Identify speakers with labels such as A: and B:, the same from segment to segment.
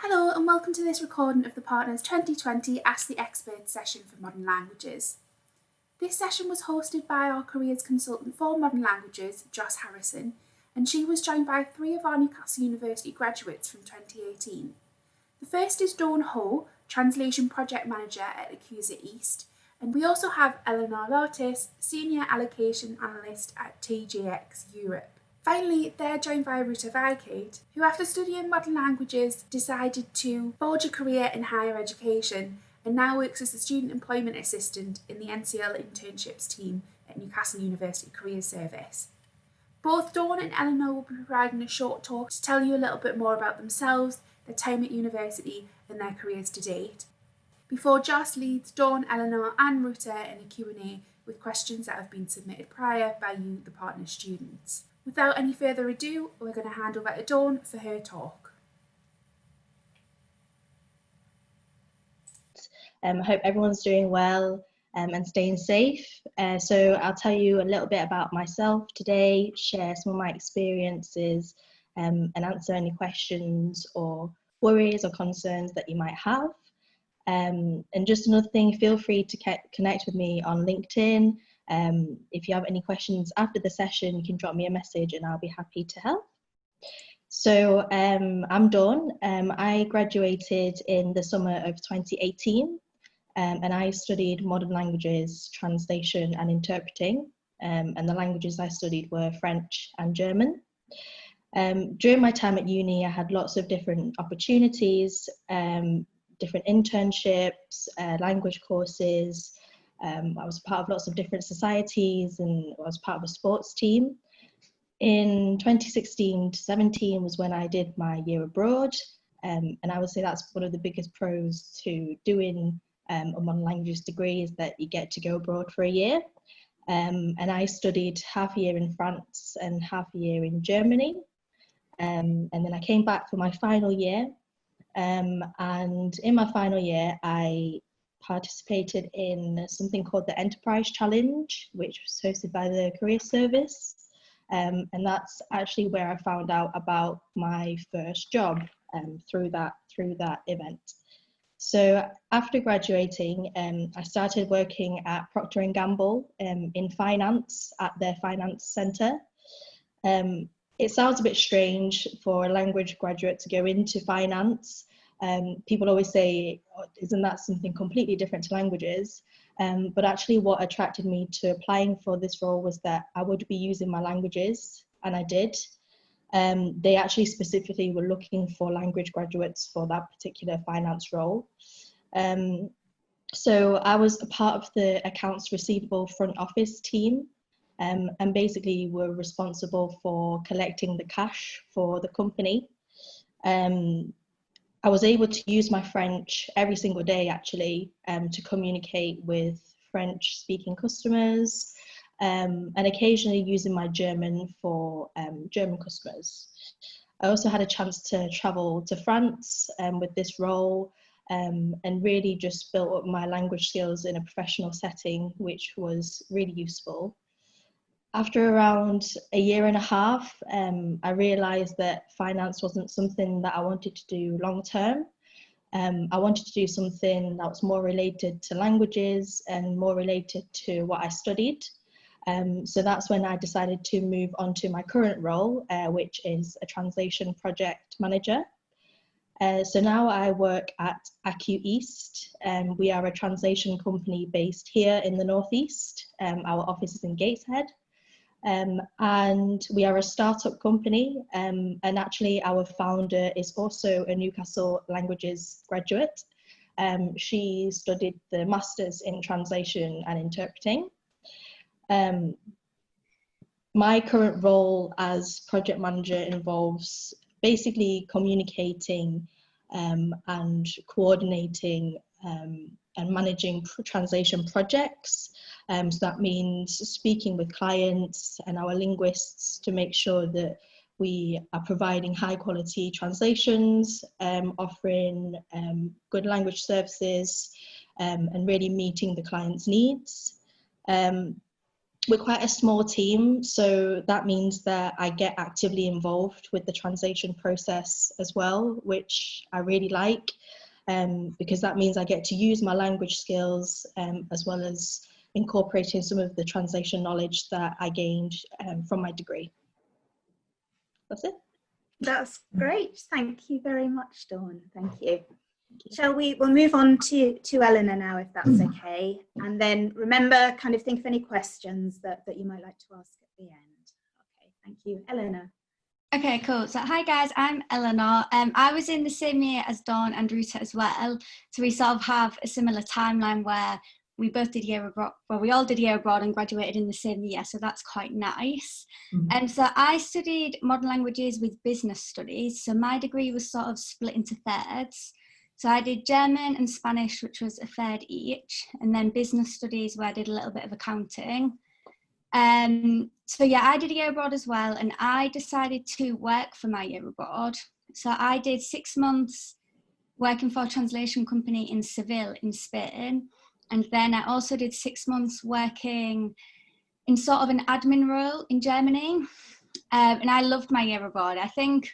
A: Hello and welcome to this recording of the Partners 2020 Ask the Experts session for Modern Languages. This session was hosted by our careers consultant for Modern Languages, Joss Harrison, and she was joined by three of our Newcastle University graduates from 2018. The first is Dawn Ho, Translation Project Manager at AccuEast, and we also have Eleanor Latus, Senior Allocation Analyst at TJX Europe. Finally, they're joined by Ruta Vikate, who after studying modern languages decided to forge a career in higher education and now works as a student employment assistant in the NCL internships team at Newcastle University Careers Service. Both Dawn and Eleanor will be providing a short talk to tell you a little bit more about themselves, their time at university and their careers to date, before Joss leads Dawn, Eleanor and Ruta in a Q&A with questions that have been submitted prior by you, the partner students. Without any further ado, we're going to hand over to Dawn for her talk.
B: I hope everyone's doing well and staying safe. So I'll tell you a little bit about myself today, share some of my experiences and answer any questions or worries or concerns that you might have. And just another thing, feel free to connect with me on LinkedIn. If you have any questions after the session, you can drop me a message and I'll be happy to help. So I'm Dawn. I graduated in the summer of 2018 and I studied modern languages, translation and interpreting. And the languages I studied were French and German. During my time at uni, I had lots of different opportunities, different internships, language courses. I was part of lots of different societies and I was part of a sports team. In 2016 to 17 was when I did my year abroad, and I would say that's one of the biggest pros to doing a modern languages degree is that you get to go abroad for a year. And I studied half a year in France and half a year in Germany. And then I came back for my final year. And in my final year, I participated in something called the Enterprise Challenge, which was hosted by the Career Service. And that's actually where I found out about my first job through that event. So after graduating, I started working at Procter & Gamble in finance at their finance centre. It sounds a bit strange for a language graduate to go into finance. People always say, oh, isn't that something completely different to languages? But actually what attracted me to applying for this role was that I would be using my languages, and I did. They actually specifically were looking for language graduates for that particular finance role. So I was a part of the accounts receivable front office team, and basically were responsible for collecting the cash for the company. I was able to use my French every single day actually to communicate with French speaking customers, and occasionally using my German for German customers. I also had a chance to travel to France with this role and really just built up my language skills in a professional setting, which was really useful. After around a year and a half, I realised that finance wasn't something that I wanted to do long term. I wanted to do something that was more related to languages and more related to what I studied. So that's when I decided to move on to my current role, which is a translation project manager. So now I work at AccuEast. We are a translation company based here in the Northeast. Our office is in Gateshead. And we are a startup company, and actually our founder is also a Newcastle Languages graduate. She studied the Masters in Translation and Interpreting. My current role as project manager involves basically communicating and coordinating and managing translation projects. So that means speaking with clients and our linguists to make sure that we are providing high quality translations, offering good language services, and really meeting the client's needs. we're quite a small team, so that means that I get actively involved with the translation process as well, which I really like, because that means I get to use my language skills as well as incorporating some of the translation knowledge that I gained from my degree. That's it.
C: That's great. Thank you very much, Dawn. Thank you. We'll move on to Eleanor now, if that's okay. And then remember, kind of think of any questions that you might like to ask at the end. Okay, thank you. Eleanor.
D: Okay, cool. So hi guys, I'm Eleanor. I was in the same year as Dawn and Ruta as well. So we sort of have a similar timeline where we both did year abroad, well, we all did year abroad and graduated in the same year, so that's quite nice. And so I studied modern languages with business studies. So my degree was sort of split into thirds. So I did German and Spanish, which was a third each, and then business studies where I did a little bit of accounting. So yeah, I did a year abroad as well, and I decided to work for my year abroad. So I did 6 months working for a translation company in Seville in Spain. And then I also did 6 months working in sort of an admin role in Germany. And I loved my year abroad. I think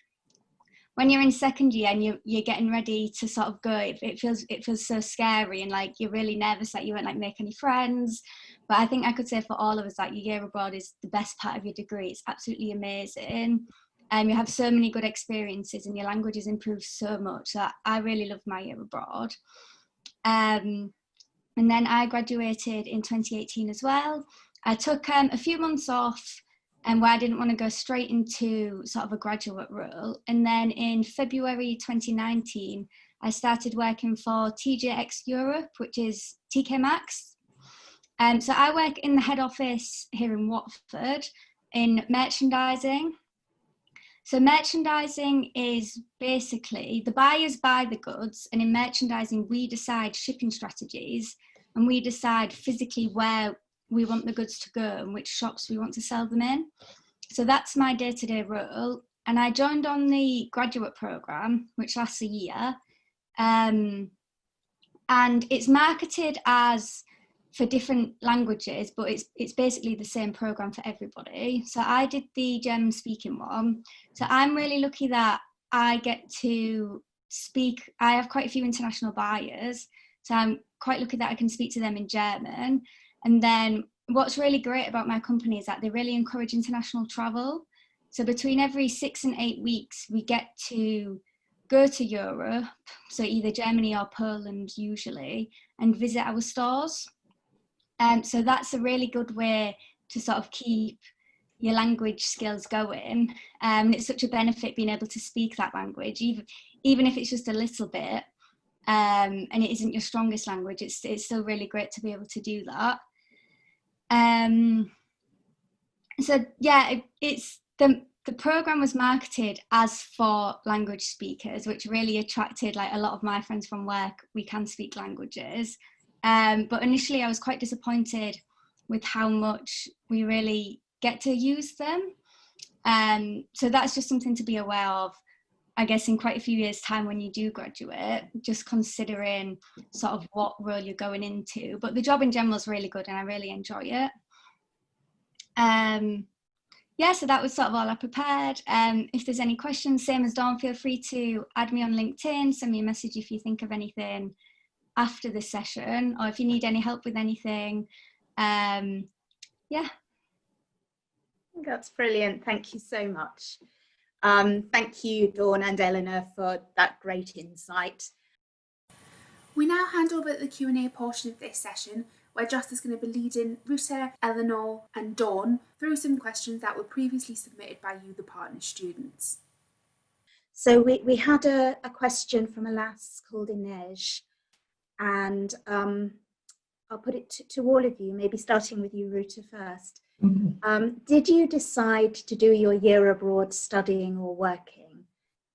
D: when you're in second year and you're getting ready to sort of go, it feels so scary, and like you're really nervous that you won't like make any friends. But I think I could say for all of us that your year abroad is the best part of your degree. It's absolutely amazing. You have so many good experiences and your language has improved so much. So I really loved my year abroad. And then I graduated in 2018 as well. I took a few months off where I didn't want to go straight into sort of a graduate role. And then in February 2019, I started working for TJX Europe, which is TK Maxx. So I work in the head office here in Watford in merchandising. So merchandising is basically the buyers buy the goods, and in merchandising we decide shipping strategies, and we decide physically where we want the goods to go and which shops we want to sell them in. So that's my day-to-day role. And I joined on the graduate program, which lasts a year. And it's marketed as for different languages, but it's basically the same program for everybody. So I did the German speaking one. So I'm really lucky that I get to speak. I have quite a few international buyers, so I'm quite lucky that I can speak to them in German. And then what's really great about my company is that they really encourage international travel. So between every 6 and 8 weeks, we get to go to Europe, so either Germany or Poland usually, and visit our stores. So that's a really good way to sort of keep your language skills going. It's such a benefit being able to speak that language, even if it's just a little bit, and it isn't your strongest language. It's still really great to be able to do that. So yeah, it's the program was marketed as for language speakers, which really attracted like a lot of my friends from work. We can speak languages. But initially I was quite disappointed with how much we really get to use them. So that's just something to be aware of, I guess, in quite a few years' time when you do graduate, just considering sort of what role you're going into. But the job in general is really good and I really enjoy it. Yeah, so that was sort of all I prepared. If there's any questions, same as Dawn, feel free to add me on LinkedIn, send me a message if you think of anything after this session, or if you need any help with anything. Yeah.
C: That's brilliant. Thank you so much. Thank you, Dawn and Eleanor, for that great insight.
A: We now hand over the Q&A portion of this session, where Joss is going to be leading Ruta, Eleanor and Dawn through some questions that were previously submitted by you, the partner students.
C: So we had a question from a lass called Inej, and I'll put it to all of you, maybe starting with you, Ruta, first. Did you decide to do your year abroad studying or working?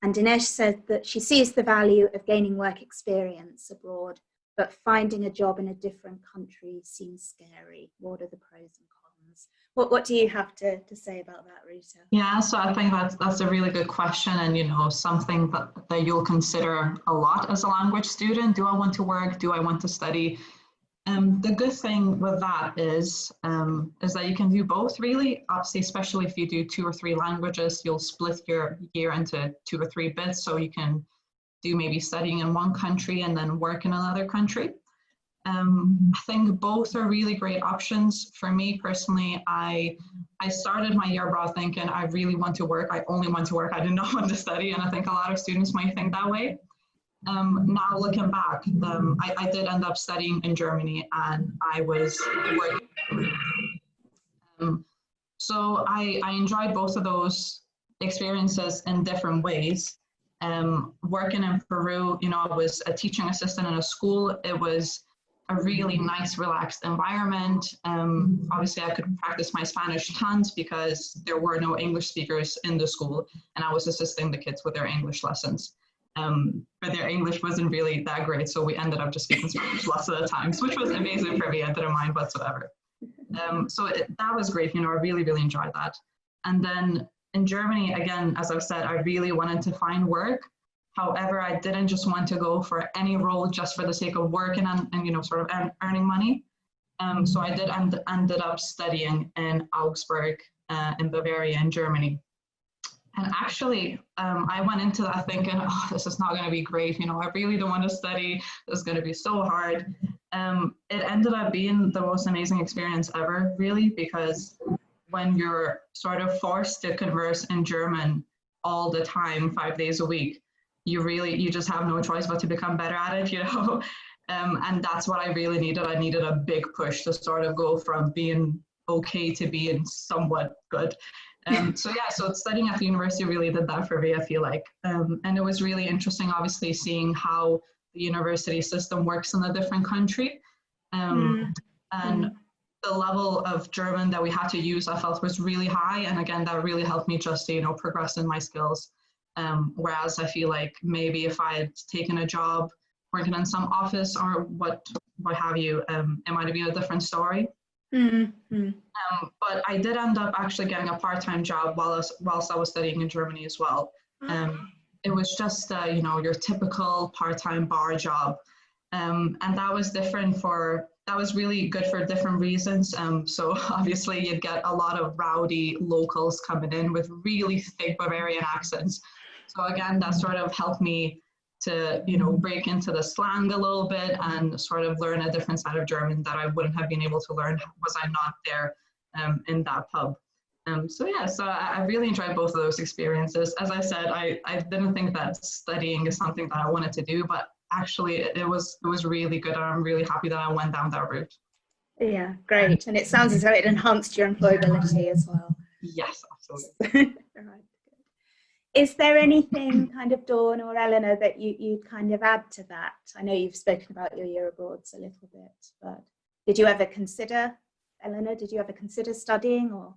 C: And Inej said that she sees the value of gaining work experience abroad, but finding a job in a different country seems scary. What are the pros and cons? What do you have to say about that, Ruta?
E: Yeah, so I think that's a really good question, and you know, something that you'll consider a lot as a language student. Do I want to work? Do I want to study? The good thing with that is that you can do both, really. Obviously, especially if you do 2 or 3 languages, you'll split your year into 2 or 3 bits, so you can do maybe studying in one country and then work in another country. I think both are really great options. For me personally, I started my year abroad thinking I really want to work. I only want to work. I did not want to study, and I think a lot of students might think that way. Now looking back, I did end up studying in Germany, and I was working. So I enjoyed both of those experiences in different ways. Working in Peru, I was a teaching assistant in a school. It was a really nice, relaxed environment. Obviously, I could practice my Spanish tons because there were no English speakers in the school, and I was assisting the kids with their English lessons. But their English wasn't really that great, so we ended up just speaking Spanish lots of the times, which was amazing for me. I didn't mind whatsoever. So that was great. I really, really enjoyed that. And then in Germany, again, as I've said, I really wanted to find work. However, I didn't just want to go for any role just for the sake of working and sort of earning money. So I did ended up studying in Augsburg, in Bavaria, in Germany. And actually, I went into that thinking, oh, this is not going to be great. I really don't want to study. This is going to be so hard. It ended up being the most amazing experience ever, really, because when you're sort of forced to converse in German all the time, 5 days a week, you just have no choice but to become better at it, and that's what I really needed. I needed a big push to sort of go from being okay to being somewhat good. So studying at the university really did that for me, I feel like. And it was really interesting, obviously, seeing how the university system works in a different country. And the level of German that we had to use, I felt, was really high. And again, that really helped me just to, progress in my skills. Whereas I feel like maybe if I had taken a job working in some office or what have you, it might have been a different story. But I did end up actually getting a part-time job whilst I was studying in Germany as well. It was just, your typical part-time bar job. And that was that was really good for different reasons. So obviously you'd get a lot of rowdy locals coming in with really thick Bavarian accents. So again, that sort of helped me to, break into the slang a little bit and sort of learn a different side of German that I wouldn't have been able to learn was I not there in that pub. So I really enjoyed both of those experiences. As I said, I didn't think that studying is something that I wanted to do, but actually it was really good, and I'm really happy that I went down that route.
C: Yeah, great. And it sounds as though it enhanced your employability as well.
E: Yes, absolutely.
C: Right. Is there anything kind of, Dawn or Eleanor, that you'd kind of add to that? I know you've spoken about your year abroads a little bit, but did you ever consider, Eleanor, studying? Or?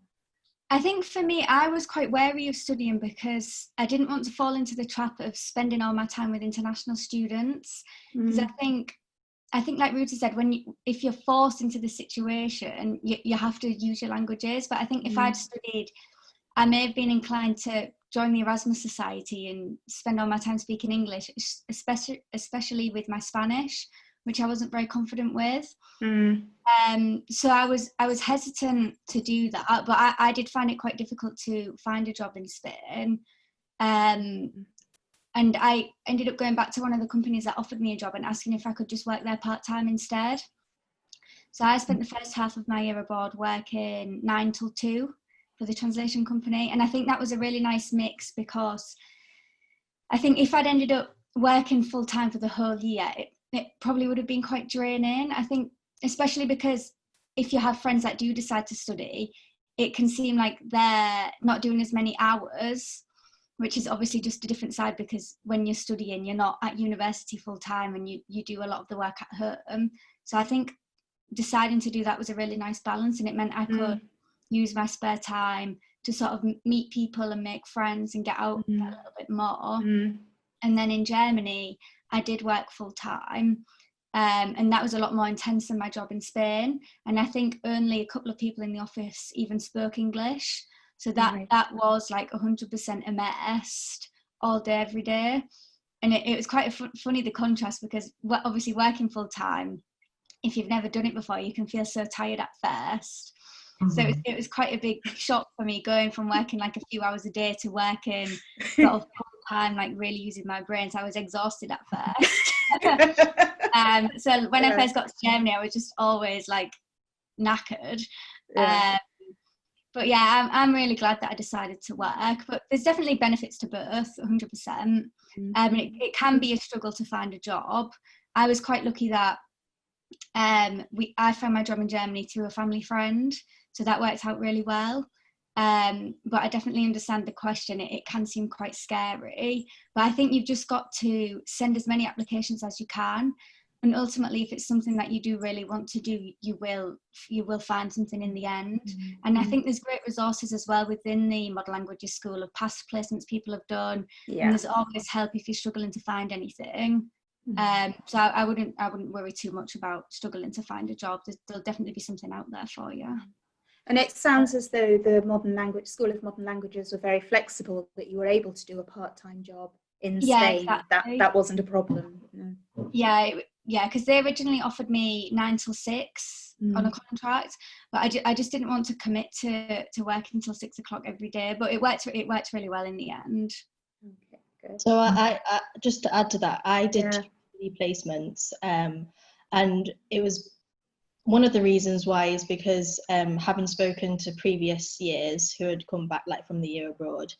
D: I think for me, I was quite wary of studying because I didn't want to fall into the trap of spending all my time with international students. Because I think like Ruta said, if you're forced into the situation, you have to use your languages. But I think if I'd studied, I may have been inclined to join the Erasmus Society and spend all my time speaking English, especially with my Spanish, which I wasn't very confident with. So I was hesitant to do that, but I did find it quite difficult to find a job in Spain. And I ended up going back to one of the companies that offered me a job and asking if I could just work there part-time instead. So I spent the first half of my year abroad working 9 till 2 for the translation company. And I think that was a really nice mix, because I think if I'd ended up working full-time for the whole year, it probably would have been quite draining. I think, especially because if you have friends that do decide to study, it can seem like they're not doing as many hours, which is obviously just a different side, because when you're studying, you're not at university full-time and you do a lot of the work at home. So I think deciding to do that was a really nice balance, and it meant I could use my spare time to sort of meet people and make friends and get out a little bit more. And then in Germany, I did work full-time, and that was a lot more intense than my job in Spain. And I think only a couple of people in the office even spoke English. So that was like 100% immersed all day, every day. And it was quite funny, the contrast, because obviously working full-time, if you've never done it before, you can feel so tired at first. So it was quite a big shock for me, going from working like a few hours a day to working sort of full time, like really using my brain. So I was exhausted at first. So when I first got to Germany, I was just always like knackered. But yeah, I'm really glad that I decided to work. But there's definitely benefits to both, 100%. It can be a struggle to find a job. I was quite lucky that I found my job in Germany through a family friend, so that worked out really well. But I definitely understand the question. It can seem quite scary, but I think you've just got to send as many applications as you can, and ultimately, if it's something that you do really want to do, you will find something in the end. And I think there's great resources as well within the Modern Languages School of past placements people have done, and there's always help if you're struggling to find anything. So I wouldn't worry too much about struggling to find a job. There'll definitely be something out there for you.
C: And it sounds as though the School of Modern Languages were very flexible, that you were able to do a part-time job in Spain. Exactly. That wasn't a problem.
D: Yeah, because they originally offered me 9 till 6 on a contract, but I just didn't want to commit to working until 6 o'clock every day. But it worked really well in the end.
B: Okay, good. So I just to add to that, I did placements, and it was one of the reasons why is because having spoken to previous years who had come back like from the year abroad,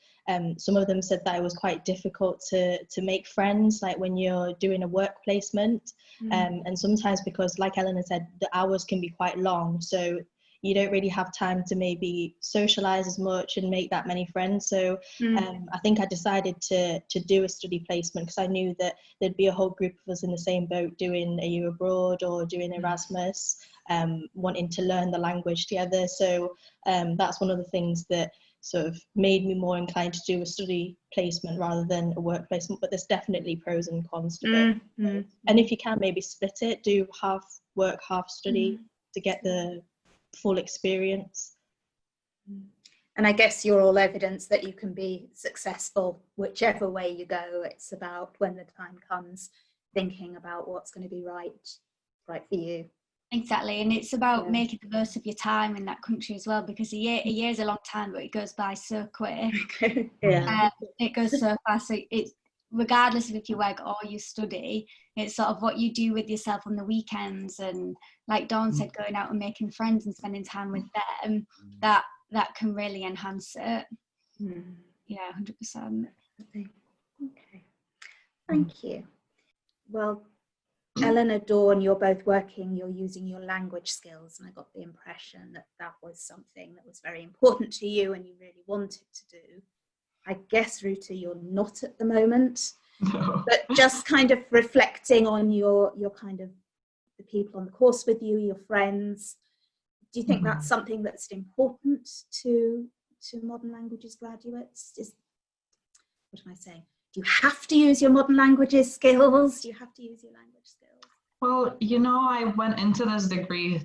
B: some of them said that it was quite difficult to make friends like when you're doing a work placement, and sometimes because like Eleanor said, the hours can be quite long, so you don't really have time to maybe socialize as much and make that many friends. So I think I decided to do a study placement because I knew that there'd be a whole group of us in the same boat doing a year abroad or doing Erasmus, wanting to learn the language together. So that's one of the things that sort of made me more inclined to do a study placement rather than a work placement. But there's definitely pros and cons to both. And if you can maybe split it, do half work, half study to get the full experience.
C: And I guess you're all evidence that you can be successful whichever way you go. It's about when the time comes, thinking about what's going to be right for you.
D: Exactly, and it's about making the most of your time in that country as well, because a year is a long time, but it goes by so quick. It goes so fast. So it's regardless of if you work or you study, it's sort of what you do with yourself on the weekends, and like Dawn said, going out and making friends and spending time with them, that can really enhance it. Yeah, 100%.
C: Okay, thank you. Well, Eleanor, Dawn, you're both working, you're using your language skills, and I got the impression that was something that was very important to you and you really wanted to do. I guess, Ruta, you're not at the moment, but just kind of reflecting on your kind of the people on the course with you, your friends, do you think that's something that's important to modern languages graduates? What am I saying? Do you have to use your modern languages skills? Do you have to use your language skills?
E: Well, I went into this degree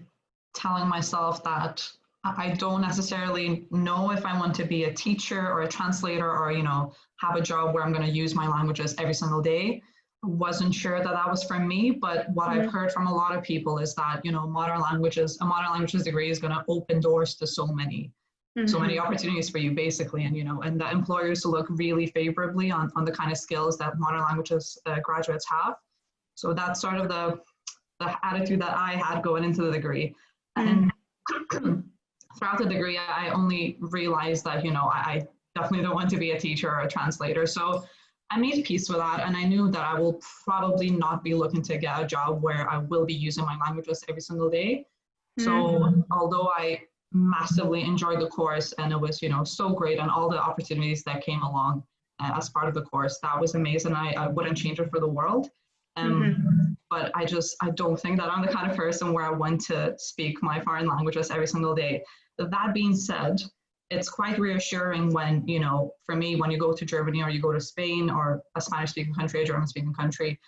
E: telling myself that I don't necessarily know if I want to be a teacher or a translator or, have a job where I'm going to use my languages every single day. I wasn't sure that was for me, but what I've heard from a lot of people is that, a modern languages degree is going to open doors to so many opportunities for you, basically, and that employers look really favorably on the kind of skills that modern languages graduates have. So that's sort of the attitude that I had going into the degree. And throughout the degree, I only realized that, I definitely don't want to be a teacher or a translator. So I made peace with that, and I knew that I will probably not be looking to get a job where I will be using my languages every single day. So although I massively enjoyed the course and it was, so great, and all the opportunities that came along as part of the course, that was amazing. I wouldn't change it for the world. But I don't think that I'm the kind of person where I want to speak my foreign languages every single day. That being said, it's quite reassuring when, for me, when you go to Germany or you go to Spain or a Spanish-speaking country, a German-speaking country,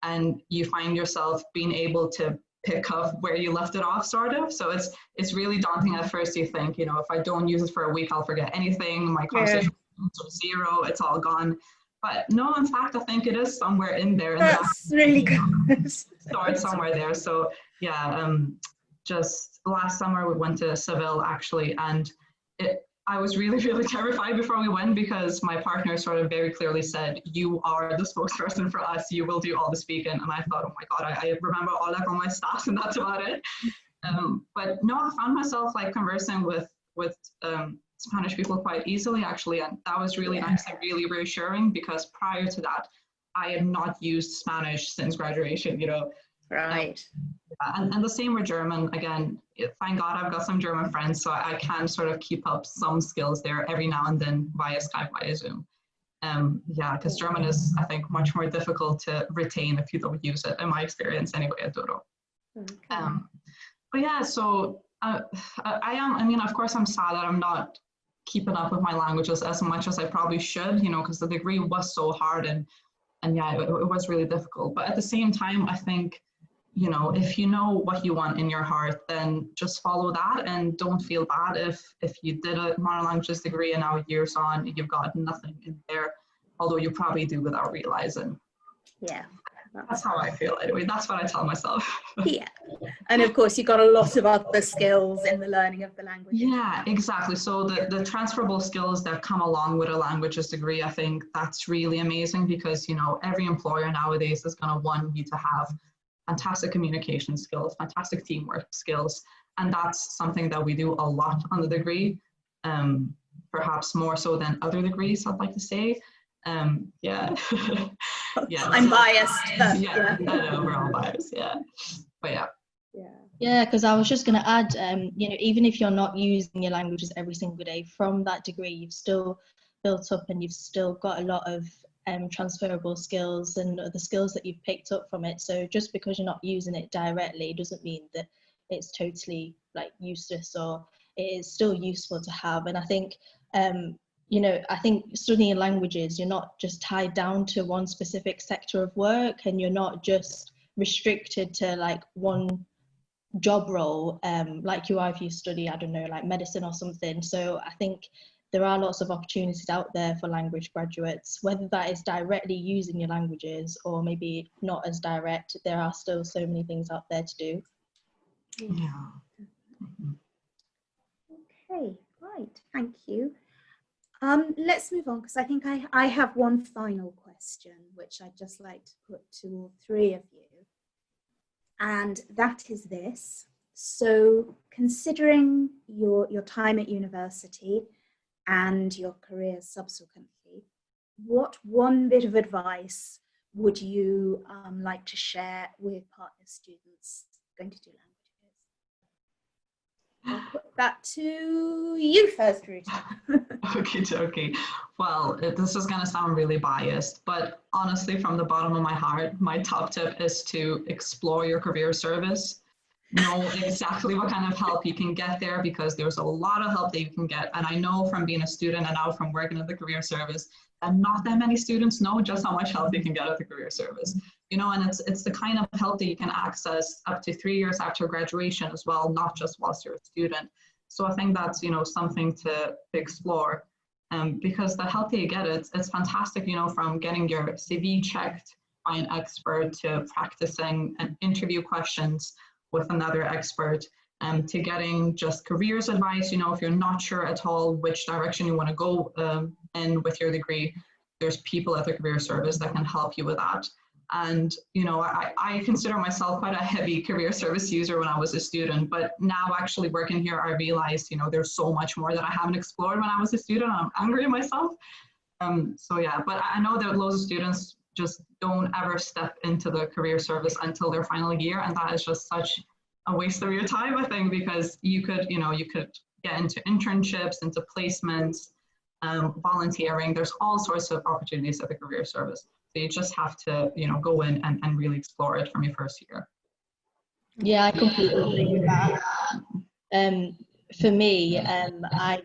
E: and you find yourself being able to pick up where you left it off, sort of. So it's really daunting at first. You think, if I don't use it for a week, I'll forget anything. My conversation is zero, it's all gone. But no, in fact, I think it is somewhere in there.
C: That's really good.
E: Stored somewhere there. So yeah, just last summer we went to Seville actually, and I was really, really terrified before we went because my partner sort of very clearly said, "You are the spokesperson for us. You will do all the speaking." And I thought, oh my God, I remember all that from my stats, and that's about it. But no, I found myself like conversing with Spanish people quite easily actually, and that was really nice and really reassuring because prior to that, I had not used Spanish since graduation, you know.
C: Right.
E: And the same with German. Again, thank God I've got some German friends, so I can sort of keep up some skills there every now and then via Skype, via Zoom. Yeah, because German is, I think, much more difficult to retain if you don't use it, in my experience anyway, I don't know.
C: Okay.
E: But yeah, so I mean, of course, I'm sad that I'm not keeping up with my languages as much as I probably should, you know, because the degree was so hard and yeah, it was really difficult. But at the same time, I think, you know, if you know what you want in your heart, then just follow that and don't feel bad if you did a modern languages degree and now years on, you've got nothing in there, although you probably do without realizing.
C: Yeah.
E: That's how I feel anyway. That's what I tell myself.
C: Yeah. And of course, you've got a lot of other skills in the learning of the language.
E: Yeah, exactly. So the transferable skills that come along with a languages degree, I think that's really amazing because, you know, every employer nowadays is going to want you to have fantastic communication skills, fantastic teamwork skills. And that's something that we do a lot on the degree, perhaps more so than other degrees, I'd like to say. Yeah. Yeah.
C: I'm biased.
E: Yeah, I know, we're all biased, yeah. But yeah.
B: Yeah, because I was just going to add, you know, even if you're not using your languages every single day, from that degree, you've still built up and you've still got a lot of transferable skills and the skills that you've picked up from it. So just because you're not using it directly doesn't mean that it's totally like useless, or it is still useful to have. And I think, you know, I think studying languages, you're not just tied down to one specific sector of work, and you're not just restricted to like one job role, like you are if you study, I don't know, like medicine or something. So I think there are lots of opportunities out there for language graduates, whether that is directly using your languages or maybe not as direct. There are still so many things out there to do.
E: Yeah.
C: Okay, right, thank you. Let's move on, because I think I have one final question, which I'd just like to put to all three of you. And that is this. So considering your time at university and your career subsequently, what one bit of advice would you like to share with partner students going to do languages? I'll put that to you first, Ruta.
E: Okay. Well, this is going to sound really biased, but honestly, from the bottom of my heart, my top tip is to explore your career service. Know exactly what kind of help you can get there, because there's a lot of help that you can get. And I know from being a student and now from working at the career service that not that many students know just how much help you can get at the career service. You know, and it's the kind of help that you can access up to 3 years after graduation as well, not just whilst you're a student. So I think that's, you know, something to explore, because the help that you get, it's fantastic, you know, from getting your CV checked by an expert to practicing and interview questions with another expert, to getting just careers advice. You know, if you're not sure at all which direction you want to go in with your degree, there's people at the career service that can help you with that. And, you know, I consider myself quite a heavy career service user when I was a student, but now actually working here, I realized, you know, there's so much more that I haven't explored when I was a student. I'm angry at myself. So yeah, but I know that loads of students just don't ever step into the career service until their final year. And that is just such a waste of your time, I think, because you could get into internships, into placements, volunteering. There's all sorts of opportunities at the career service. So you just have to, you know, go in and really explore it from your first year.
B: Yeah, I completely agree with that. For me, I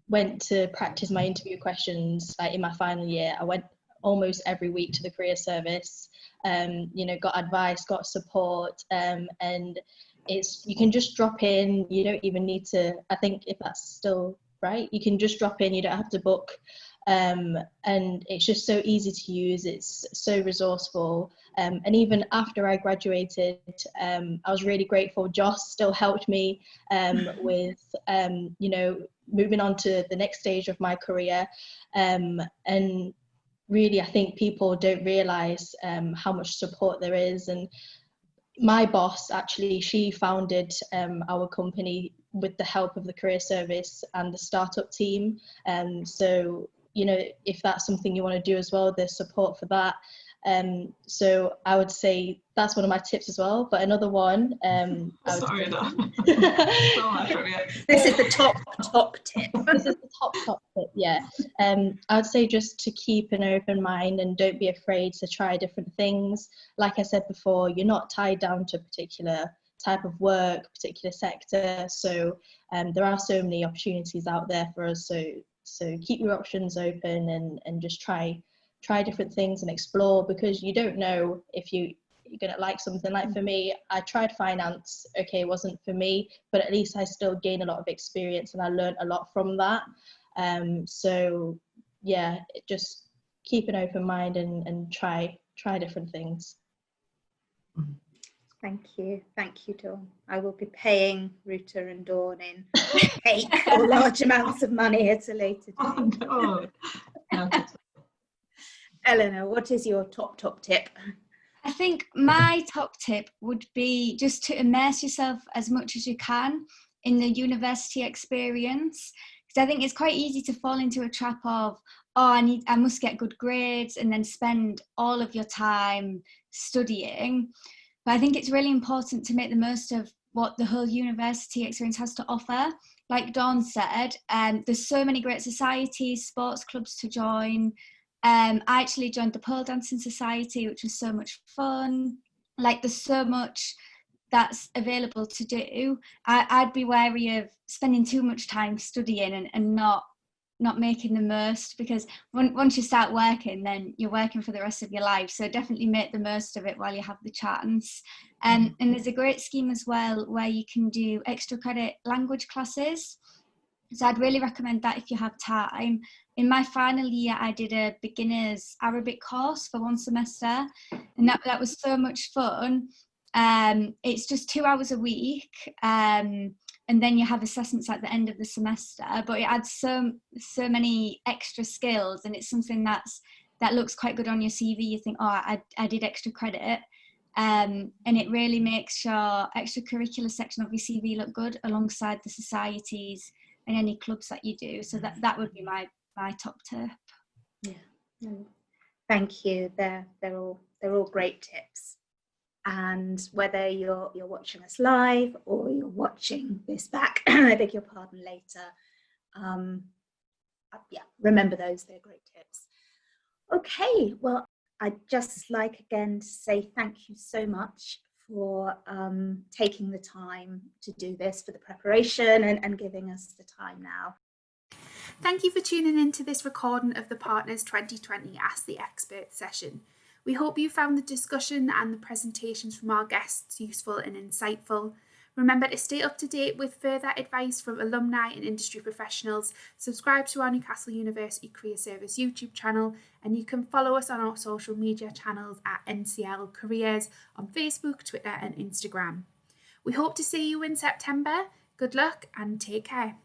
B: went to practice my interview questions like in my final year. I went almost every week to the career service, you know, got advice, got support, and you can just drop in. You don't even need to, I think if that's still right, you can just drop in, you don't have to book And it's just so easy to use. It's so resourceful. And even after I graduated, I was really grateful. Joss still helped me with, you know, moving on to the next stage of my career. And really, I think people don't realise how much support there is. And my boss, actually, she founded our company with the help of the career service and the startup team. So, you know, if that's something you want to do as well, there's support for that. So I would say that's one of my tips as well. But another one,
E: Sorry, so much for you.
C: This is the top tip.
B: This is the top tip, yeah. I would say just to keep an open mind and don't be afraid to try different things. Like I said before, you're not tied down to a particular type of work, particular sector. So there are so many opportunities out there for us. So keep your options open and just try different things and explore, because you don't know if you're gonna like something. Like for me, I tried finance, okay, it wasn't for me, but at least I still gained a lot of experience and I learned a lot from that. So yeah, just keep an open mind and try different things.
C: Thank you, Dawn. I will be paying Ruta and Dawn in cake or large amounts of money at a later date.
E: Oh, no.
C: Eleanor, what is your top tip?
D: I think my top tip would be just to immerse yourself as much as you can in the university experience, because I think it's quite easy to fall into a trap of, oh, I must get good grades and then spend all of your time studying. But I think it's really important to make the most of what the whole university experience has to offer. Like Dawn said, there's so many great societies, sports clubs to join. I actually joined the pole dancing society, which was so much fun. Like, there's so much that's available to do. I'd be wary of spending too much time studying and not making the most, because once you start working, then you're working for the rest of your life. So definitely make the most of it while you have the chance. And there's a great scheme as well where you can do extra credit language classes. So I'd really recommend that if you have time. In my final year, I did a beginner's Arabic course for one semester, and that was so much fun. It's just 2 hours a week, and then you have assessments at the end of the semester, but it adds so many extra skills, and it's something that looks quite good on your CV. You think, oh, I did extra credit, and it really makes your extracurricular section of your CV look good alongside the societies and any clubs that you do. So that would be my top tip.
C: Yeah, thank you. They're all great tips. And whether you're watching us live or you're watching this back, I beg your pardon, later, yeah, remember those, they're great tips. Okay, well, I'd just like again to say thank you so much for taking the time to do this, for the preparation and giving us the time now.
A: Thank you for tuning in to this recording of the Partners 2020 Ask the Expert session. We hope you found the discussion and the presentations from our guests useful and insightful. Remember to stay up to date with further advice from alumni and industry professionals. Subscribe to our Newcastle University Career Service YouTube channel, and you can follow us on our social media channels at NCL Careers on Facebook, Twitter and Instagram. We hope to see you in September. Good luck and take care.